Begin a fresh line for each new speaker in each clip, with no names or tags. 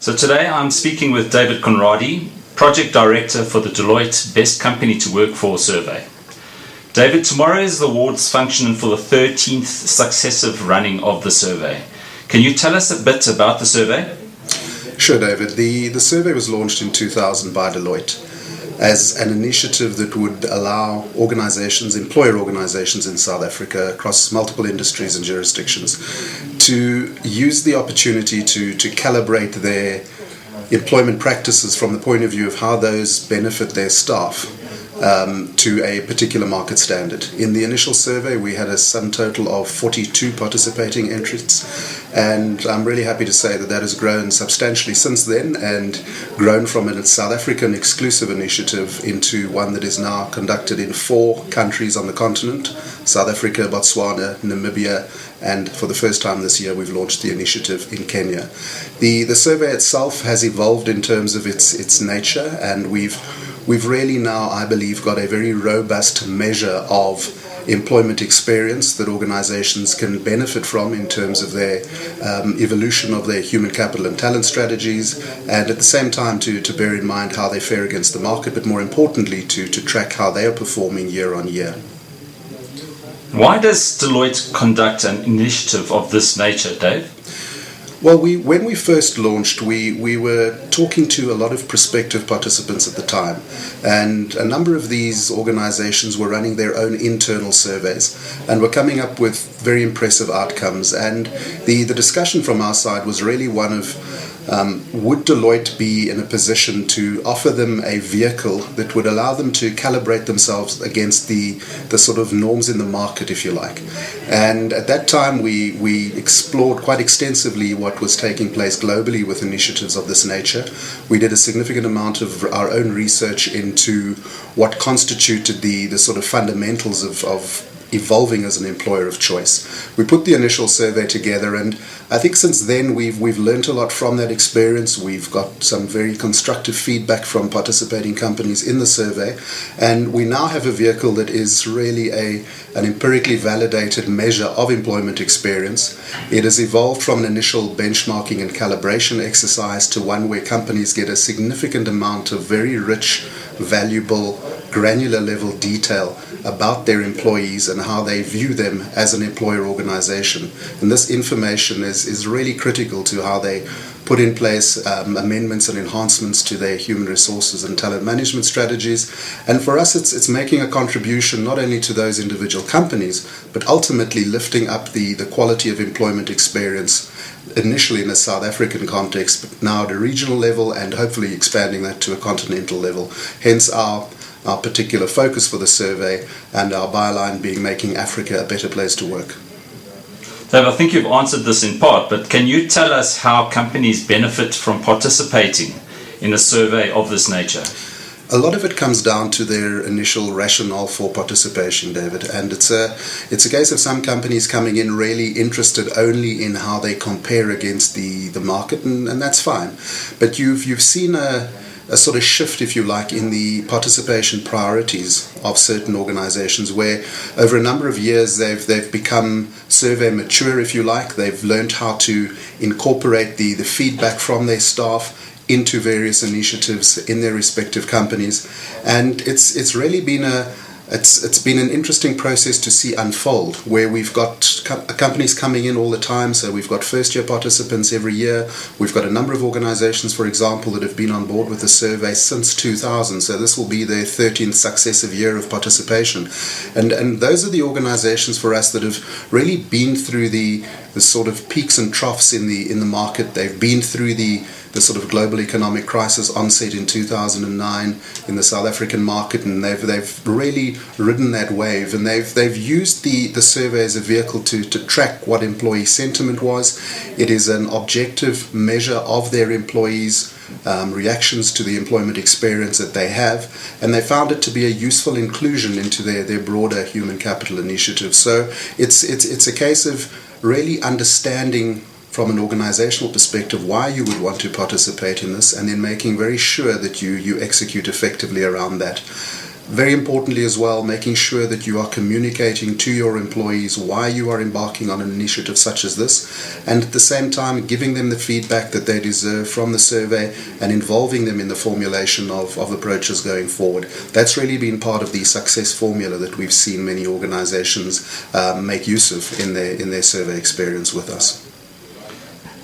So today I'm speaking with David Conradie, Project Director for the Deloitte Best Company to Work For survey. David, tomorrow is the awards function for the 13th successive running of the survey. Can you tell us a bit about the survey?
Sure, David. The survey was launched in 2000 by Deloitte as an initiative that would allow organizations, employer organizations in South Africa across multiple industries and jurisdictions to use the opportunity to calibrate their employment practices from the point of view of how those benefit their staff to a particular market standard. In the initial survey, we had a sum total of 42 participating entrants, and I'm really happy to say that has grown substantially since then and grown from a South African exclusive initiative into one that is now conducted in 4 countries on the continent: South Africa, Botswana, Namibia, and for the first time this year we've launched the initiative in Kenya. The survey itself has evolved in terms of its nature, and we've really now, I believe, got a very robust measure of employment experience that organizations can benefit from in terms of their evolution of their human capital and talent strategies, and at the same time to bear in mind how they fare against the market, but more importantly to track how they are performing year on year.
Why does Deloitte conduct an initiative of this nature, Dave?
Well, when we first launched, we were talking to a lot of prospective participants at the time, and a number of these organizations were running their own internal surveys and were coming up with very impressive outcomes. And the discussion from our side was really one of would Deloitte be in a position to offer them a vehicle that would allow them to calibrate themselves against the sort of norms in the market, if you like. And at that time we explored quite extensively what was taking place globally with initiatives of this nature. We did a significant amount of our own research into what constituted the sort of fundamentals of evolving as an employer of choice. We put the initial survey together, and I think since then we've learned a lot from that experience. We've got some very constructive feedback from participating companies in the survey, and we now have a vehicle that is really an empirically validated measure of employment experience. It has evolved from an initial benchmarking and calibration exercise to one where companies get a significant amount of very rich, valuable, granular level detail about their employees and how they view them as an employer organization. And this information is really critical to how they put in place amendments and enhancements to their human resources and talent management strategies. And for us, it's making a contribution not only to those individual companies, but ultimately lifting up the quality of employment experience, initially in a South African context, but now at a regional level, and hopefully expanding that to a continental level. Hence our particular focus for the survey, and our byline being making Africa a better place to work.
Dave, I think you've answered this in part, but can you tell us how companies benefit from participating in a survey of this nature?
A lot of it comes down to their initial rationale for participation, David, and it's a case of some companies coming in really interested only in how they compare against the market, and that's fine. But you've seen a sort of shift, if you like, in the participation priorities of certain organizations, where over a number of years they've become survey mature, if you like. They've learned how to incorporate the feedback from their staff into various initiatives in their respective companies, and it's really been it's been an interesting process to see unfold, where we've got companies coming in all the time. So we've got first-year participants every year. We've got a number of organizations, for example, that have been on board with the survey since 2000. So this will be their 13th successive year of participation. And those are the organizations for us that have really been through the sort of peaks and troughs in the market. They've been through the sort of global economic crisis onset in 2009 in the South African market, and they've really ridden that wave, and they've used the survey as a vehicle to track what employee sentiment was. It is an objective measure of their employees' reactions to the employment experience that they have, and they found it to be a useful inclusion into their broader human capital initiative. So it's a case of really understanding from an organizational perspective why you would want to participate in this, and then making very sure that you execute effectively around that. Very importantly as well, making sure that you are communicating to your employees why you are embarking on an initiative such as this, and at the same time giving them the feedback that they deserve from the survey and involving them in the formulation of approaches going forward. That's really been part of the success formula that we've seen many organizations make use of in their survey experience with us.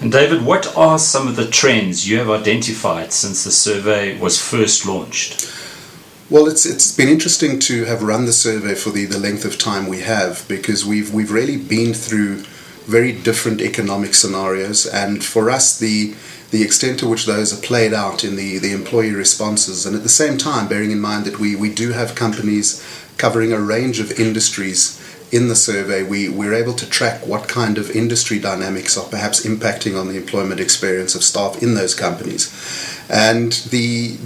And David, what are some of the trends you have identified since the survey was first launched?
Well, it's been interesting to have run the survey for the length of time we have, because we've really been through very different economic scenarios, and for us the extent to which those are played out in the employee responses, and at the same time bearing in mind that we do have companies covering a range of industries in the survey, we're able to track what kind of industry dynamics are perhaps impacting on the employment experience of staff in those companies. And the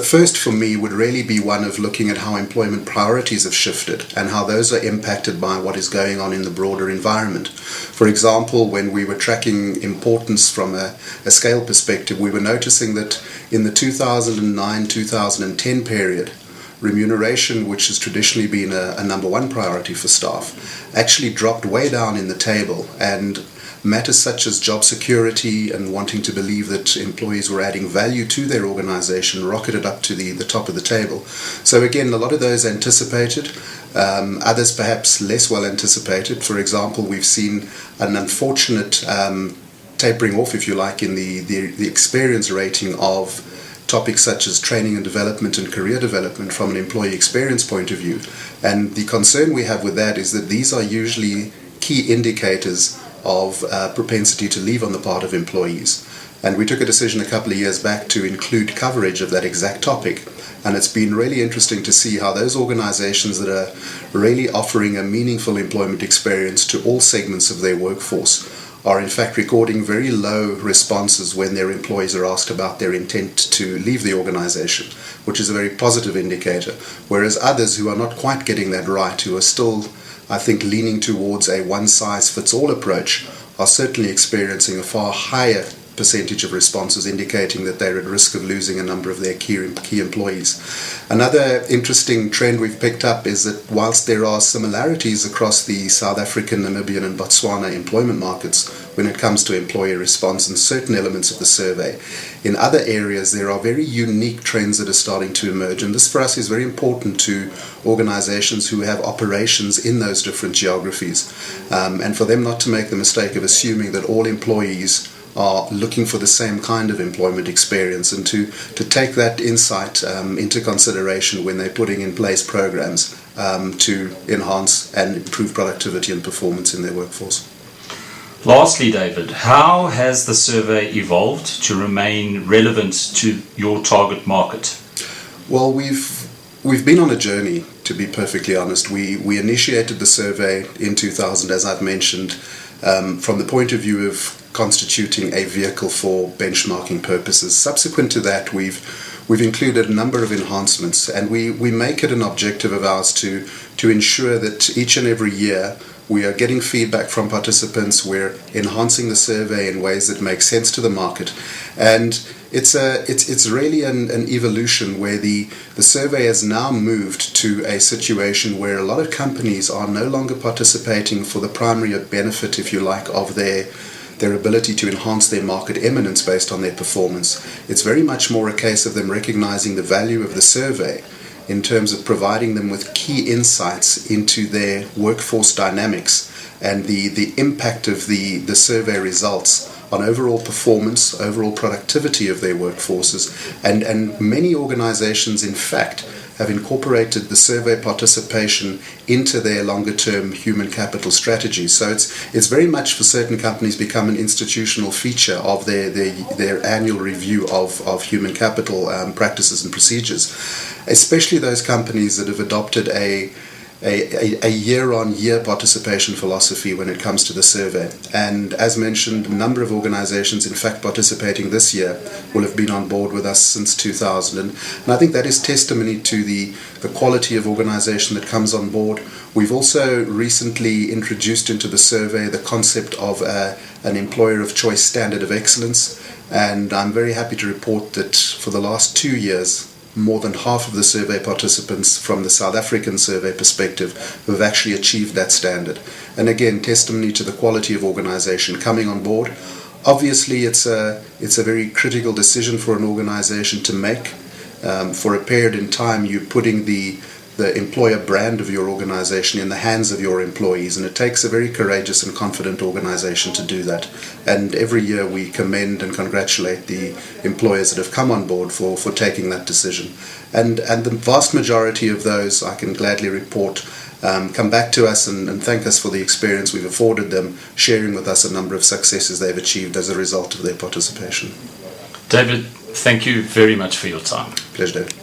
first for me would really be one of looking at how employment priorities have shifted and how those are impacted by what is going on in the broader environment. For example, when we were tracking importance from a scale perspective, we were noticing that in the 2009-2010 period, remuneration, which has traditionally been a number one priority for staff, actually dropped way down in the table, and matters such as job security and wanting to believe that employees were adding value to their organization rocketed up to the top of the table. So again, a lot of those anticipated, others perhaps less well anticipated. For example, we've seen an unfortunate tapering off, if you like, in the experience rating of topics such as training and development and career development from an employee experience point of view. And the concern we have with that is that these are usually key indicators of propensity to leave on the part of employees. And we took a decision a couple of years back to include coverage of that exact topic. And it's been really interesting to see how those organizations that are really offering a meaningful employment experience to all segments of their workforce are in fact recording very low responses when their employees are asked about their intent to leave the organization, which is a very positive indicator. Whereas others who are not quite getting that right, who are still, I think, leaning towards a one-size-fits-all approach, are certainly experiencing a far higher percentage of responses indicating that they're at risk of losing a number of their key employees. Another interesting trend we've picked up is that whilst there are similarities across the South African, Namibian and Botswana employment markets when it comes to employee response in certain elements of the survey, in other areas there are very unique trends that are starting to emerge, and this for us is very important to organizations who have operations in those different geographies, and for them not to make the mistake of assuming that all employees are looking for the same kind of employment experience, and to take that insight into consideration when they're putting in place programs to enhance and improve productivity and performance in their workforce.
Lastly, David, how has the survey evolved to remain relevant to your target market?
Well, we've been on a journey, to be perfectly honest. We initiated the survey in 2000, as I've mentioned, from the point of view of constituting a vehicle for benchmarking purposes. Subsequent to that, we've included a number of enhancements, and we make it an objective of ours to ensure that each and every year we are getting feedback from participants, we're enhancing the survey in ways that make sense to the market, and it's really an evolution where the survey has now moved to a situation where a lot of companies are no longer participating for the primary benefit, if you like, of their ability to enhance their market eminence based on their performance. It's very much more a case of them recognizing the value of the survey in terms of providing them with key insights into their workforce dynamics and the impact of the survey results on overall performance, overall productivity of their workforces. And many organizations, in fact, have incorporated the survey participation into their longer-term human capital strategies. So it's very much, for certain companies, become an institutional feature of their annual review of human capital practices and procedures, especially those companies that have adopted a year-on-year participation philosophy when it comes to the survey. And as mentioned, a number of organizations, in fact, participating this year will have been on board with us since 2000. And I think that is testimony to the quality of organization that comes on board. We've also recently introduced into the survey the concept of an employer of choice standard of excellence. And I'm very happy to report that for the last 2 years, more than half of the survey participants from the South African survey perspective who have actually achieved that standard. And again, testimony to the quality of organisation coming on board. Obviously, it's a very critical decision for an organisation to make. For a period in time, you're putting the employer brand of your organisation in the hands of your employees, and it takes a very courageous and confident organisation to do that. And every year we commend and congratulate the employers that have come on board for taking that decision. And the vast majority of those, I can gladly report, come back to us and thank us for the experience we've afforded them, sharing with us a number of successes they've achieved as a result of their participation.
David, thank you very much for your time.
Pleasure, David.